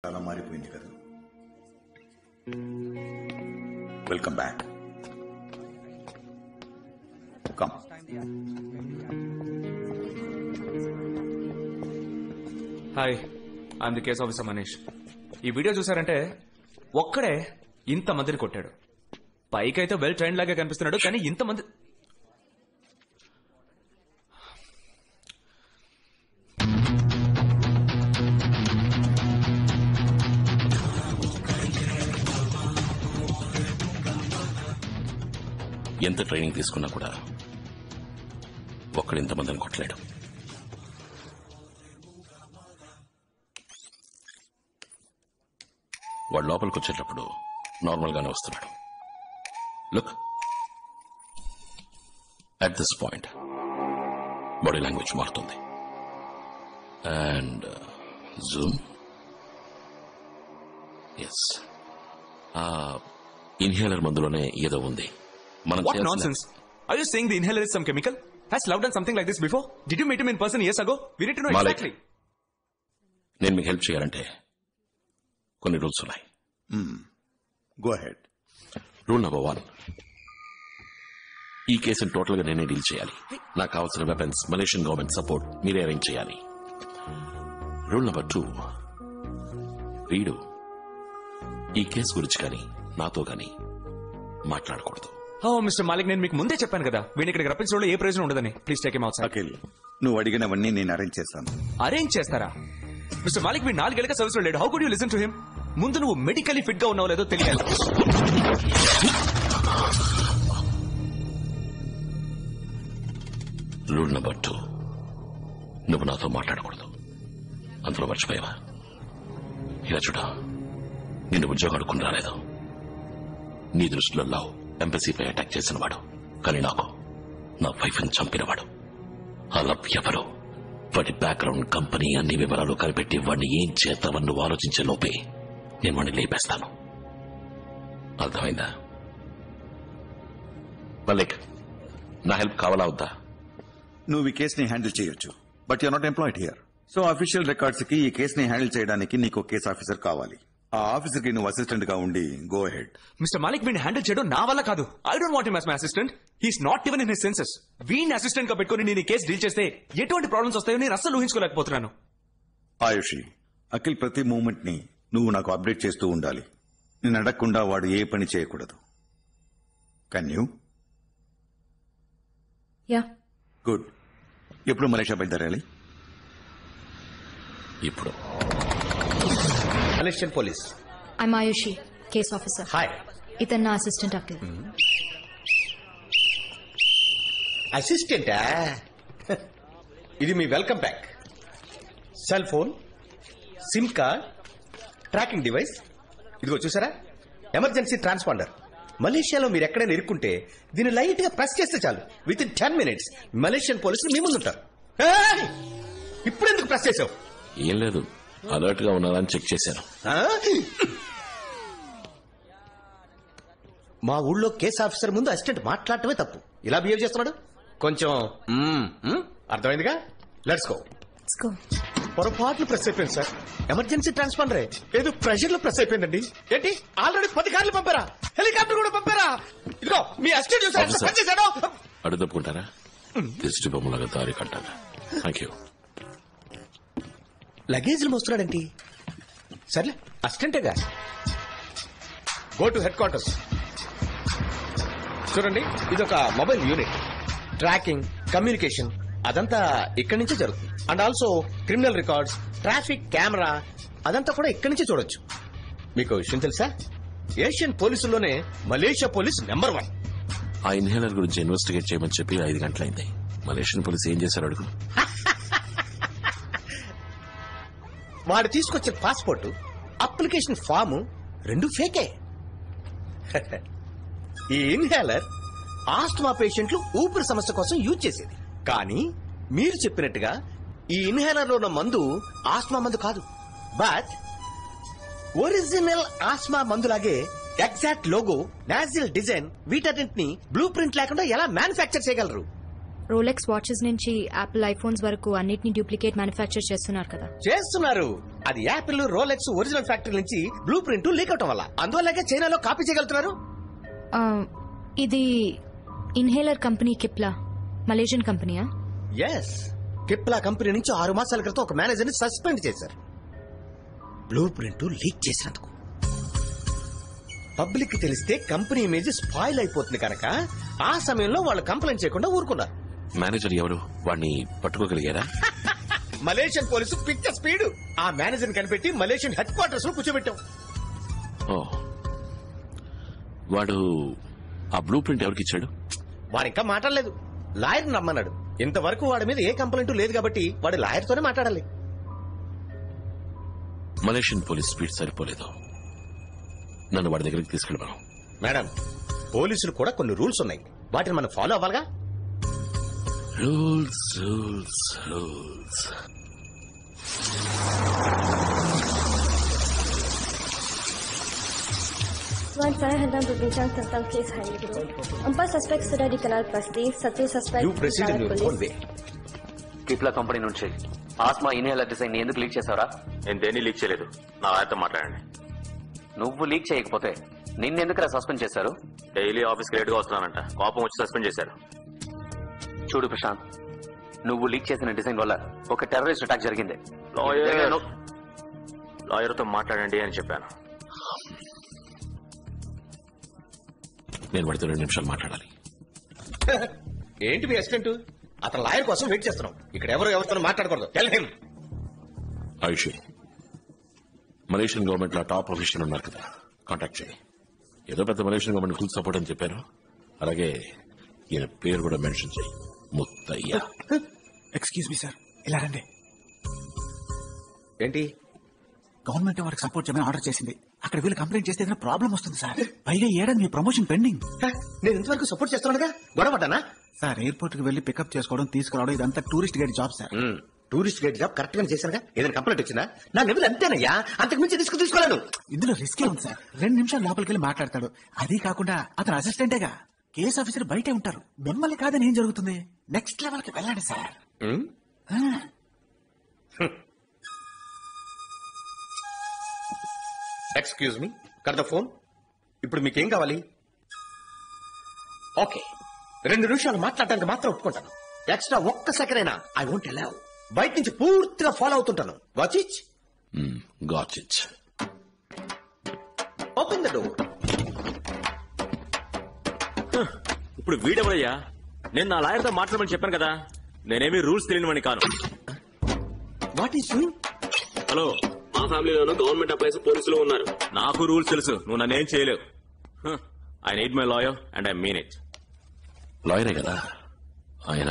చాలా మారిపోయింది కదా. Welcome back. Come. Hi, I'm the case officer Manish. ఈ వీడియో చూసారంటే ఒక్కడే ఇంత మందిని కొట్టాడు. పైకైతే వెల్ ట్రైన్ లాగా కనిపిస్తున్నాడు, కానీ ఇంతమంది ఎంత ట్రైనింగ్ తీసుకున్నా కూడా ఒక్కడు ఇంతమందిని కొట్టలేడు. వాడు లోపలికి వచ్చేటప్పుడు నార్మల్ గానే వస్తున్నాడు. Look, at this point body language మారుతుంది. And zoom. ఎస్, ఇన్హేలర్ మందులోనే ఏదో ఉంది. What nonsense? Are you saying the inhaler is some chemical? Has Love done something like this before? Did you meet him in person years ago? We need to know exactly. నేను మీకు help చేయాలంటే కొన్ని rules ఉన్నాయి. Go ahead. Rule number 1, ఈ కేసును total గా నేనే deal చేయాలి. నాకు కావాల్సిన వెపన్స్, మలేషియన్ గవర్నమెంట్ సపోర్ట్ మీరే అరేంజ్ చేయాలి. రూల్ నెంబర్ 2, వీడు ఈ కేసు గురించి కానీ నాతో కానీ మాట్లాడకూడదు. మిస్టర్ మాలిక్, నేను మీకు ముందే చెప్పాను కదా, వీడిని ఇక్కడికి రప్పించడంలో ఏ ప్రయోజనం ఉండదని. Please take him out side. Akhil, నువ్వు అడిగినవన్నీ నేను అరేంజ్ చేస్తాను. అరేంజ్ చేస్తారా? మిస్టర్ మాలిక్, వీడు 4 ఏళ్ళగా సర్వీస్ లో లేడు. How could you listen to him? ముందు నువ్వు మెడికల్లీ ఫిట్ గా ఉన్నావు లేదో తెలియాలి. రూల్ నెంబర్ 2, నువ్వు నాతో మాట్లాడకూడదు. అందులో మర్చిపోయావా? ఇలా చూడ, నిన్ను ఉద్యోగం అడుక్కుని రాలేదు. నీ దృష్టిలో లవ్ ఎంబసీపై అటాక్ చేసినవాడు, కానీ నాకు నా వైఫ్ ని చంపినవాడు. ఆ లవ్ ఎవరు, వాడి బ్యాక్గ్రౌండ్, కంపెనీ అన్ని వివరాలు కనిపెట్టి వాడిని ఏం చేస్తావని నువ్వు ఆలోచించే లోపే నేను వాడిని లేపేస్తాను. అర్థమైందా? మల్లిక్, నా హెల్ప్ కావాలా వద్దా? నువ్వు ఈ కేసుని హ్యాండిల్ చేయొచ్చు, but you're not employed here. So official records కి ఈ కేసుని హ్యాండిల్ చేయడానికి నీకు కేసు ఆఫీసర్ కావాలి. ఆ ఆఫీసర్ కి నువ్వు అసిస్టెంట్ గా ఉండి గో అహెడ్. మిస్టర్ మాలిక్, వీడిని హ్యాండిల్ చేయడం నా వల్ల కాదు. I don't want him as my assistant. He's not even in his senses. వీడిని అసిస్టెంట్ గా పెట్టుకుని నేను ఈ కేసు డీల్ చేస్తే ఎటువంటి ప్రాబ్లమ్స్ వస్తాయో నేను అస్సలు ఊహించుకోలేకపోతున్నాను. ఆయుషి, అఖిల్ ప్రతి మూమెంట్ ని నువ్వు నాకు అప్డేట్ చేస్తూ ఉండాలి. నేను అడగకుండా వాడు ఏ పని చేయకూడదు. Can you? యా. గుడ్. ఎప్పుడు మలేషియా బయలుదేరాలి? ఇప్పుడు. Malaysian police. I'm Ayushi, case officer. Hi. ఇతను నా అసిస్టెంట్ అఖిల్. అసిస్టెంటా? ఇది మీ welcome pack. Cell phone, sim card, tracking device. ఇదిగో చూసారా, ఎమర్జెన్సీ ట్రాన్స్పాండర్. మలేషియాలో మీరు ఎక్కడైనా ఇరుక్కుంటే దీన్ని లైట్ గా ప్రెస్ చేస్తే చాలు, విత్ ఇన్ 10 minutes మలేషియన్ పోలీసులు మీ ముందు ఉంటారు. ఇప్పుడు ఎందుకు ప్రెస్ చేసావు? ఏం లేదు, అలర్ట్ గా ఉన్నారని చెక్ చేశాను. మా ఊళ్ళో కేసు ఆఫీసర్ ముందు అసిస్టెంట్ మాట్లాడటమే తప్పు. ఇలా బిహేవ్ చేస్తున్నాడు. కొంచెం అర్థమైందిగా. Let's go. పొరపాట్లు ప్రెస్ అయిపోయింది సార్. ఎమర్జెన్సీ ట్రాన్స్పాండరే, ఏదో ప్రెషర్ లో ప్రెస్ అయిపోయిందండి. ఏంటి, ఆల్రెడీ 10 కార్లు పంపారా? హెలికాప్టర్ కూడా పంపారా? ఇదిగో మీ అసిస్టెంట్ చూసాడు. అడుగు తప్పుకుంటారా? దిష్టి బొమ్మలాగా దారి కంటారా? Thank you. లగేజ్లు మోస్తున్నాడండి. సర్లే, అసిస్టెంటేగా. Go to headquarters. చూడండి, ఇదొక మొబైల్ యూనిట్. ట్రాకింగ్, కమ్యూనికేషన్ అదంతా ఇక్కడి నుంచే జరుగుతుంది. And also criminal records, traffic camera అదంతా కూడా ఇక్కడి నుంచే చూడొచ్చు. మీకు విషయం తెలుసా, ఏషియన్ పోలీసుల్లోనే మలేషియా పోలీస్ నెంబర్ 1. ఆ ఇన్హేలర్ గురించి ఇన్వెస్టిగేట్ చేయమని చెప్పి 5 గంటలైంది. మలేషియన్ పోలీస్ ఏం చేశారు అడుగు. వాడు తీసుకొచ్చిన పాస్పోర్ట్, అప్లికేషన్ ఫాము 2 ఫేకే. ఈ ఇన్హేలర్ ఆస్మా పేషెంట్లు ఊపిరి సమస్య కోసం యూజ్ చేసేది. కానీ మీరు చెప్పినట్టుగా ఈ ఇన్హేలర్ లో ఉన్న మందు ఆస్మా మందు కాదు, బట్ ఒరిజినల్ ఆస్మా మందులాగే ఎగ్జాక్ట్ లోగో, నాజిల్ డిజైన్ వీటన్నింటినీ బ్లూ ప్రింట్ లేకుండా ఎలా మ్యానుఫ్యాక్చర్ చేయగలరు? రోలెక్స్ వాచెస్ నుంచి యాపిల్ ఐఫోన్స్ వరకు అన్నిటిని డూప్లికేట్ మ్యానుఫ్యాక్చర్ చేస్తున్నారు కదా. చేస్తున్నారు. అది యాపిల్, రోలెక్స్ ఒరిజినల్ ఫ్యాక్టరీ నుంచి బ్లూ ప్రింట్ లీక్ అవటం వల్ల, అందువల్లకే చైనాలో కాపీ చేయగలుగుతున్నారు. ఇది ఇన్హేలర్ కంపెనీ కిప్లా, మలేషియన్ కంపెనీయా? ఎస్, కిప్లా కంపెనీ నుంచి 6 మాసాల క్రితం ఒక మేనేజర్ ని సస్పెండ్ చేశారు, బ్లూ ప్రింట్ లీక్ చేసినందుకు. పబ్లిక్ తెలిస్తే కంపెనీ ఇమేజ్ స్పాయిల్ అయిపోతుంది కనుక ఆ సమయంలో వాళ్ళు కంప్లైంట్ చేయకుండా ఊరుకున్నారు. మేనేజర్ ఎవరు? వాడిని పట్టుకోగలిగారా? మలేషియన్ పోలీసు పిచ్చ స్పీడ్. ఆ మేనేజర్ కనిపెట్టి మలేషియన్ హెడ్ క్వార్టర్స్ లో కూర్చోబెట్టాం. ఓ, వాడు ఆ బ్లూ ప్రింట్ ఎవరికి ఇచ్చాడు? వాడు ఇంకా మాట్లాడలేదు, లాయర్ నమ్మన్నాడు. ఇంతవరకు వాడి మీద ఏ కంప్లైంట్ లేదు కాబట్టి వాడు లాయర్ తోనే మాట్లాడాలి. మలేషియన్ పోలీస్ స్పీడ్ సరిపోలేదు, నన్ను వాడి దగ్గరికి తీసుకెళ్ళమను. మేడం, పోలీసులు కూడా కొన్ని రూల్స్ ఉన్నాయి, వాటిని మనం ఫాలో అవ్వాలిగా. Rules rules rules. Saya hendak berbincang tentang kes hari ini. 4 suspek sudah dikenal pasti. 1 suspek You proceed in your own way. Cipla company నుంచి ఆస్మా ఇన్హేలర్ డిజైన్ ఎందుకు లీక్ చేసావరా? నేను దేన్ని లీక్ చేయలేదు, నా ఆయనతో మాట్లాడండి. నువ్వు లీక్ చేయకపోతే నిన్నెందుకురా సస్పెండ్ చేశారు? డైలీ ఆఫీస్కి లేట్ గా వస్తున్నానంట, కోపం వచ్చి సస్పెండ్ చేశారు. చూడు ప్రశాంత్, నువ్వు లీక్ చేసిన డిజైన్ వల్ల ఒక టెర్రరిస్ట్ అటాక్ జరిగింది. లాయర్తో మాట్లాడండి అని చెప్పాను. నేను వాడితో 2 నిమిషాలు మాట్లాడాలి. ఏంటి మీ అసిస్టెంట్? అతను లాయర్ కోసం వెయిట్ చేస్తున్నాం. ఇక్కడ ఎవరితో మాట్లాడకూడదు. Tell him. Ayushi, Malaysian government లో టాప్ ఆఫీషియల్ ఉన్నారు కదా, కాంటాక్ట్ చేయి. ఏదో పెద్ద మలేషియన్ గవర్నమెంట్ ఫుల్ సపోర్ట్ అని చెప్పారు, అలాగే ఈయన పేరు కూడా మెన్షన్ చేయి, ముత్తయ్య. ఎక్స్క్యూజ్ మీ సార్, ఇలా రండి. ఏంటి? గవర్నమెంట్ వారికి సపోర్ట్ చేయమని ఆర్డర్ చేసింది. అక్కడ వీళ్ళు కంప్లైంట్ చేస్తే ఏదైనా ప్రాబ్లం వస్తుంది సార్. పైగా ఏడాది మీ ప్రమోషన్ పెండింగ్. నేను ఇంతవరకు సపోర్ట్ చేస్తున్నానుగా, గొడవపడ్డానా? సార్, ఎయిర్పోర్ట్ కి వెళ్లి పికప్ చేసుకోవడం, తీసుకురావడం ఇదంతా tourist guide job sir. Tourist guide job correct గా చేశానుగా. ఏదైనా కంప్లైంట్ వచ్చిందా? నా లెవెల్ అంతేనయ్యా, అంతకు మించి తీసుకోలేను. ఇందులో రిస్కే ఉంది సార్. 2 నిమిషాలు లోపలికి వెళ్ళి మాట్లాడతాడు. అది కాకుండా అతను అసిస్టెంటేగా, కేస్ ఆఫీసర్ బయటే ఉంటారు. మిమ్మల్ని కాదని ఏం జరుగుతుంది? నెక్స్ట్ లెవెల్ కి వెళ్ళండి sir. Excuse me, cut the phone. ఇప్పుడు మీకేం కావాలి? ఓకే, 2 నిమిషాలు మాట్లాడడానికి మాత్రం ఒప్పుకుంటాను. ఎక్స్ట్రా 1 సెకండ్ అయినా ఐ వోంట్ అలౌ. బయట నుంచి పూర్తిగా ఫాలో అవుతుంటాను. Watch it. Got it. Open the door. ఇప్పుడు వీడెవడయ్యా? నేను నా లాయర్తో మాట్లాడమని చెప్పాను కదా, నేనేమి రూల్స్ తెలియనివని కాను. What is you? హలో, మా ఫ్యామిలీలోనూ గవర్నమెంట్ ఎంప్లాయీస్ పోలీసులు ఉన్నారు. నాకు రూల్స్ తెలుసు, నువ్వు నన్నేం చేయలేవు. I need my lawyer and I mean it. లాయరే కదా ఆయన.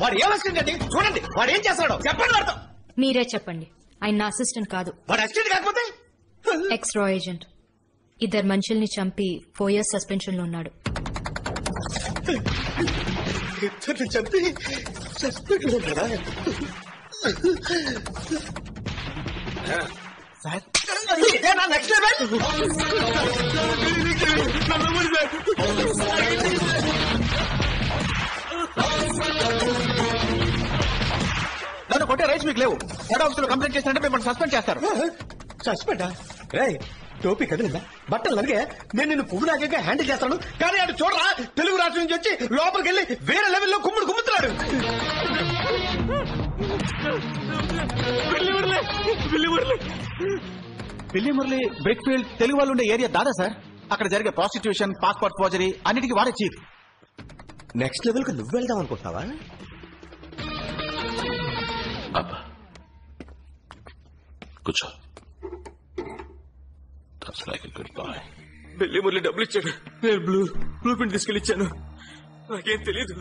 వాడు ఏం అసిస్టెంట్ అండి? చూడండి వాడు ఏం చేస్తాడో చెప్పండి. వాడితో మీరే చెప్పండి. ఆయన నా అసిస్టెంట్ కాదు. వాడు అసిస్టెంట్ కాకపోతే ఎక్స్ట్రా ఏజెంట్. 2 మనుషుల్ని చంపి 4 years సస్పెన్షన్ లో ఉన్నాడు. చంపి సస్పెండ్ కదా సార్, ఇదేనా నెక్స్ట్ లెవెల్? నన్ను కొట్టే రైట్స్ మీకు లేవు. హెడ్ ఆఫీస్ లో కంప్లైంట్ చేసినట్టే మిమ్మల్ని సస్పెండ్ చేస్తారు. సస్పెండా? రేయ్, టోపీ కదిలిందా? బట్టలు అలాగే నేను నిన్ను పువ్వులాగా హ్యాండిల్ చేస్తాను, కానీ అది చూడరా, తెలుగు రాష్ట్రం నుంచి వచ్చి లోపలికి వెళ్ళి వేరే లెవెల్లో కుమ్ముతున్నాడు. పిల్లి మురళి బ్రిక్ ఫీల్డ్ తెలుగు వాళ్ళు ఉండే ఏరియా దాదా సార్. అక్కడ జరిగే ప్రాస్టిట్యూషన్, పాస్పోర్ట్ ఫోర్జరీ అన్నిటికీ వాడే చీఫ్. నెక్స్ట్ లెవెల్ కి నువ్వు వెళ్దాం అనుకుంటున్నావా? అబ్బా, కూర్చో. That's like a good boy. పెళ్లి మురళి డబ్బులు ఇచ్చాడు, నేను బ్లూ ప్రింట్ తీసుకెళ్ళి ఇచ్చాను. నాకేం తెలీదు.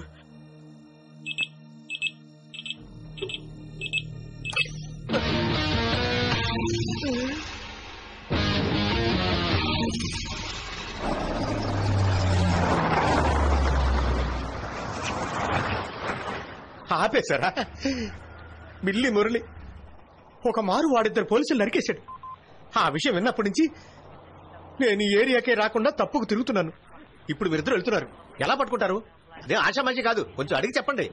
ఆ ఆపేశారా? బిల్లి మురళి ఒక మారు వాడిద్దరు పోలీసులు నరికేశాడు. ఆ విషయం విన్నప్పటి నుంచి నేను ఈ ఏరియాకే రాకుండా తప్పుకు తిరుగుతున్నాను. ఇప్పుడు వీరిద్దరు వెళ్తున్నారు. ఎలా పట్టుకుంటారు? అదే ఆశామాషి కాదు, కొంచెం అడిగి చెప్పండి.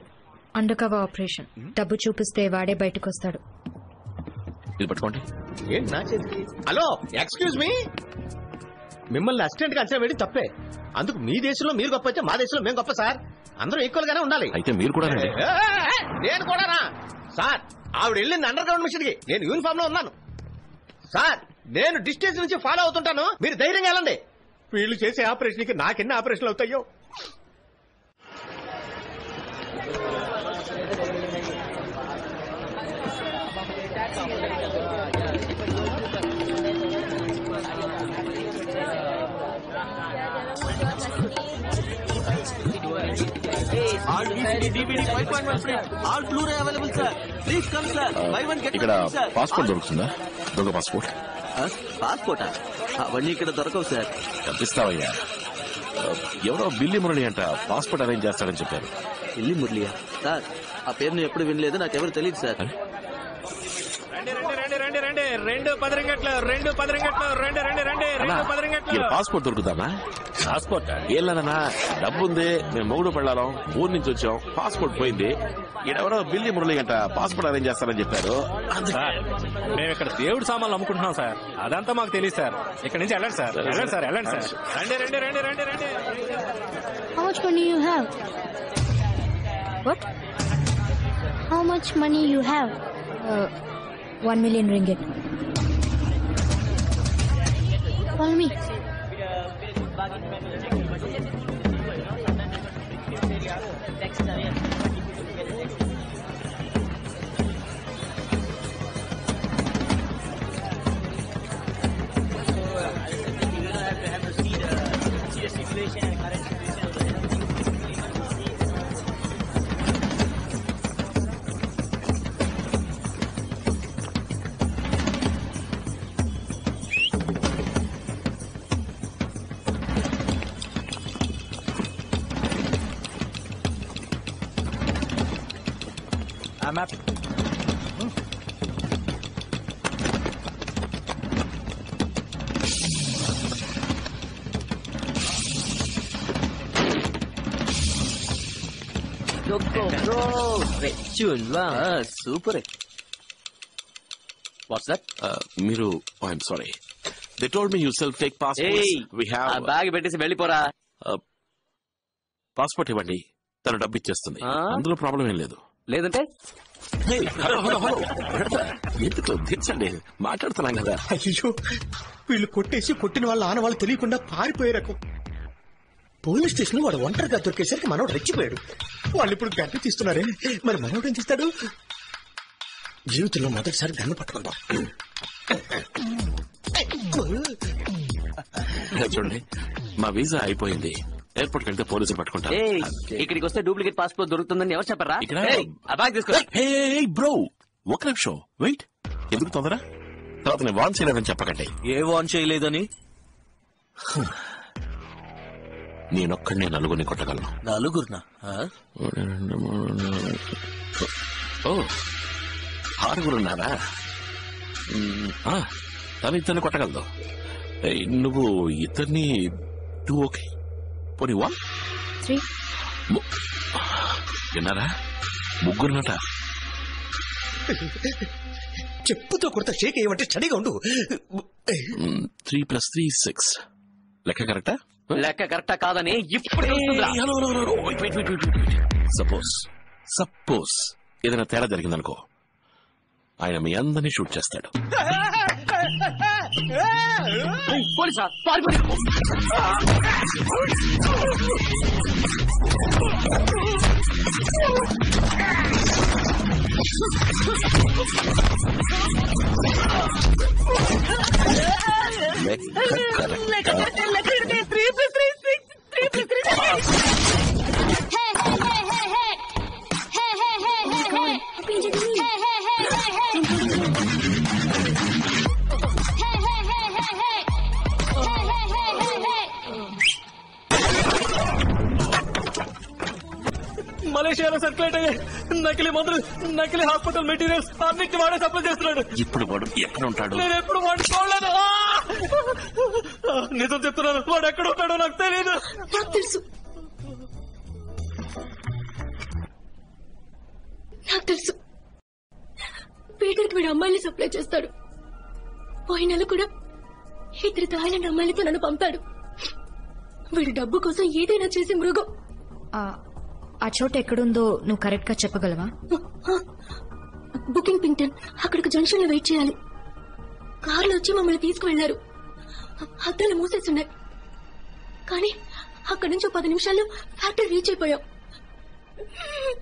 Under cover operation. డబ్బు చూపిస్తే వాడే బయటకు వస్తాడు. ఇది పట్టుకోండి. ఏంటి నా చేతికి? Hello, excuse me. మిమ్మల్ని అసిస్టెంట్ గా అంచనా వేయడం తప్పే. అందుకు మీ దేశంలో మీరు గొప్ప అయితే మా దేశంలో మేము గొప్ప సార్. అందరూ ఈక్వల్ గానే ఉండాలి. అయితే మీరు కూడా రండి. నేను కూడానా సార్? ఆవిడ వెళ్ళింది అండర్ గ్రౌండ్ మిషన్ కి, నేను యూనిఫామ్ లో ఉన్నాను సార్. నేను డిస్టెన్స్ నుంచి ఫాలో అవుతుంటాను, మీరు ధైర్యంగా వెళ్ళండి. వీళ్ళు చేసే ఆపరేషన్ కి నాకెన్ని ఆపరేషన్లు అవుతాయో. ఇక్కడ పాస్పోర్ట్ దొరుకుతుందా? దొంగ పాస్పోర్ట్. పాస్పోర్టా? అవన్నీ ఇక్కడ దొరకవు సార్. కనిపిస్తావయ్యా. ఎవరో బిల్లి మురళి అంట పాస్పోర్ట్ అరేంజ్ చేస్తాడని చెప్పారు. బిల్లి మురళియా? సార్ ఆ పేరు నేను ఎప్పుడు వినలేదు, నాకెవరు తెలియదు సార్. పాస్పోర్ట్ దొరుకుతామా? పాస్పోర్ట్ ఏళ్ళనా? డబ్బుంది, మేము మొగుడు పెళ్ళాం, ఊరు నుంచి వచ్చాం, పాస్పోర్ట్ పోయింది. ఈడెవరో బిల్లి మురళి అంట పాస్పోర్ట్ అరేంజ్ చేస్తారని చెప్పారు. మేము ఇక్కడ దేవుడు సామాన్లు అమ్ముకుంటున్నాం సార్, అదంతా మాకు తెలియదు సార్. ఇక్కడ నుంచి వెళ్ళండి సార్, వెళ్ళండి సార్, వెళ్ళండి సార్. రండి రండి రండి రండి రండి. How much money you have? What? How much money you have? 1 million ringgit. Follow me. I'm happy. Super. What's that? మీరు I'm sorry, they told me you self take passport. We have bag పెట్టేసి వెళ్ళిపోరా. Passport ఇవ్వండి, తను డబ్బు ఇచ్చేస్తుంది. అందులో problem ఏం లేదు. లేదంటే ఎందుకు దించండి, మాట్లాడుతున్నాం కదా. అయ్యో, వీళ్ళు కొట్టేసి కొట్టిన వాళ్ళ ఆనవాళ్ళు తెలియకుండా పారిపోయే రకం. పోలీస్ స్టేషన్ వాడు ఒంటరిగా దొరికేసరికి మనోడు రెచ్చిపోయాడు. వాళ్ళు ఇప్పుడు గన్ను తీస్తున్నారే, మరి మనోడు ఏం తీస్తాడు? జీవితంలో మొదటిసారి గన్ను పట్టుకుందాం. చూడండి, మా వీసా అయిపోయింది. ఎయిర్పోర్ట్ వెళ్తే పోలీసులు పట్టుకుంటారు. ఇక్కడికి వస్తే డూప్లికేట్ పాస్పోర్ట్ దొరుకుతుందని ఎవరు చెప్పరా? బ్రో, ఒక నిమిషం వెయిట్. ఎందుకు తొందర? తర్వాత నేను వాన్ చేయలేదని చెప్పకండి. ఏ వాన్ చేయలేదని? నేనొక్కడినే నలుగురిని కొట్టగలను. నలుగురునా? ఓ, ఆరుగురున్నారా? తను ఇద్దరిని కొట్టగలదు. నువ్వు ఇద్దరిని టూ ఓకే, పోనీ 1 3. విన్నారా? ముగ్గురునట. చెప్పుతో కొడతా షేక్ ఏమంటే స్టడీగా ఉండు. 3 + 3 6. లెక్క కరెక్టా? లెక్క కరెక్టా కాదని ఇప్పుడు సపోజ్ ఏదైనా తేడా జరిగిందనుకో, ఆయన మీ అందరినీ షూట్ చేస్తాడు. పోలీసా? మలేషియాలో సర్క్యులేట్ అయ్యాయి. నకిలీ మందులు, నకిలీ హాస్పిటల్ మెటీరియల్స్ అన్నిటి వాడే సప్లై చేస్తున్నాడు. ఇప్పుడు వాడు ఎక్కడ ఉంటాడు? నేను ఎప్పుడు వాడు చూడలేదు. నిజం చెప్తున్నాను, వాడు ఎక్కడ ఉంటాడో నాకు తెలియదు. నాకు తెలుసు, నాకు తెలుసు. పీటర్కి వీడు అమ్మాయిని సప్లై చేస్తాడు. పోయిన నెల కూడా 2 థాయిలాండ్ అమ్మాయిలతో నన్ను పంపాడు. వీడి డబ్బు కోసం ఏదైనా చేసి మృగం. ఆ చోట ఎక్కడుందో నువ్వు కరెక్ట్ గా చెప్పగలవా? బుకింగ్ పింగ్టన్. అక్కడికి జంక్షన్ లో వెయిట్ చేయాలి. కార్లో వచ్చి మమ్మల్ని తీసుకువెళ్లారు. అద్దాలు మూసేస్తున్నాయి. కానీ అక్కడి నుంచి 10 నిమిషాల్లో ఫ్యాక్టరీ రీచ్ అయిపోయాం.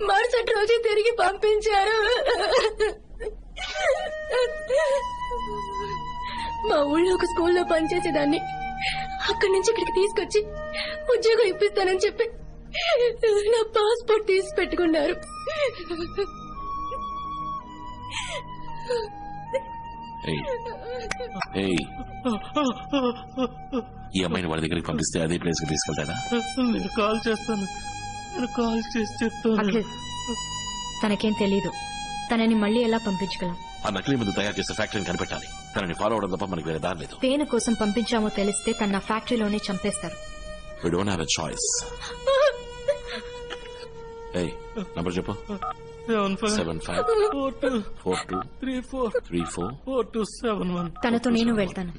మరుసటి రోజు తిరిగి పంపించారు. మా ఊళ్ళో ఒక స్కూల్లో పనిచేసేదాన్ని. అక్కడి నుంచి ఇక్కడికి తీసుకొచ్చి ఉద్యోగం ఇప్పిస్తానని చెప్పి నా పాస్పోర్ట్ తీసి పెట్టుకున్నారు. ఈ అమ్మాయిని వాళ్ళ దగ్గరికి పంపిస్తే అదే ప్లేస్ కి తీసుకెళ్తాడా? నేను కాల్ చేస్తాను, నేను కాల్ చేసి చెప్తాను. అఖిల్, తనకేం తెలీదు. తనని మళ్ళీ ఎలా పంపించగలం? ఆ నకిలీ మందు తయారు చేసే ఫ్యాక్టరీని కనిపెట్టాలి. తనని ఫాలో అవడం తప్ప మనకి వేరే దారి లేదు. పేను కోసం పంపించామో తెలిస్తే తన ఫ్యాక్టరీలోనే చంపేస్తారు. We don't have a choice. Number చెప్పు. 75423434 తనతో నేను వెళ్తాను.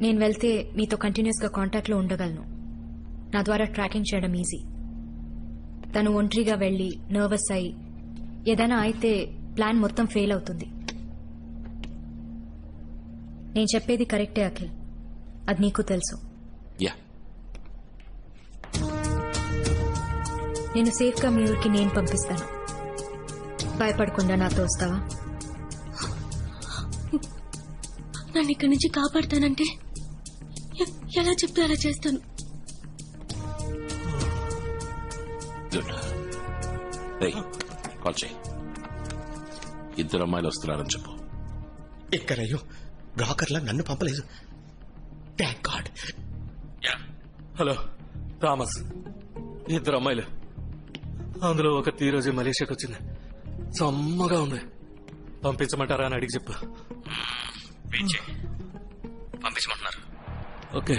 నేను వెళ్తే మీతో కంటిన్యూస్ గా కాంటాక్ట్ లో ఉండగలను. నా ద్వారా ట్రాకింగ్ చేయడం ఈజీ. తను ఒంటరిగా వెళ్లి నర్వస్ అయి ఏదైనా అయితే ప్లాన్ మొత్తం ఫెయిల్ అవుతుంది. నేను చెప్పేది కరెక్టే అఖిల్, అది నీకు తెలుసు. నేను సేఫ్ గా మీ ఊరికి నేను పంపిస్తాను. భయపడకుండా నాతో వస్తావా? నన్ను ఇక్కడి నుంచి కాపాడుతానంటే ఎలా చెప్తే అలా చేస్తాను. కాల్ చేయి. 2 అమ్మాయిలు వస్తున్నారని చెప్పు. ఎక్కడయ్యో బ్రోకర్లా నన్ను పంపలేదు. Thank God. హలో థామస్, 2 అమ్మాయిలు. అందులో ఒక ఈరోజు మలేషియాకి వచ్చింది. సమ్మగా ఉంది. పంపించమంటారా అని అడిగి చెప్పు. పంపించమంటున్నారు. ఓకే.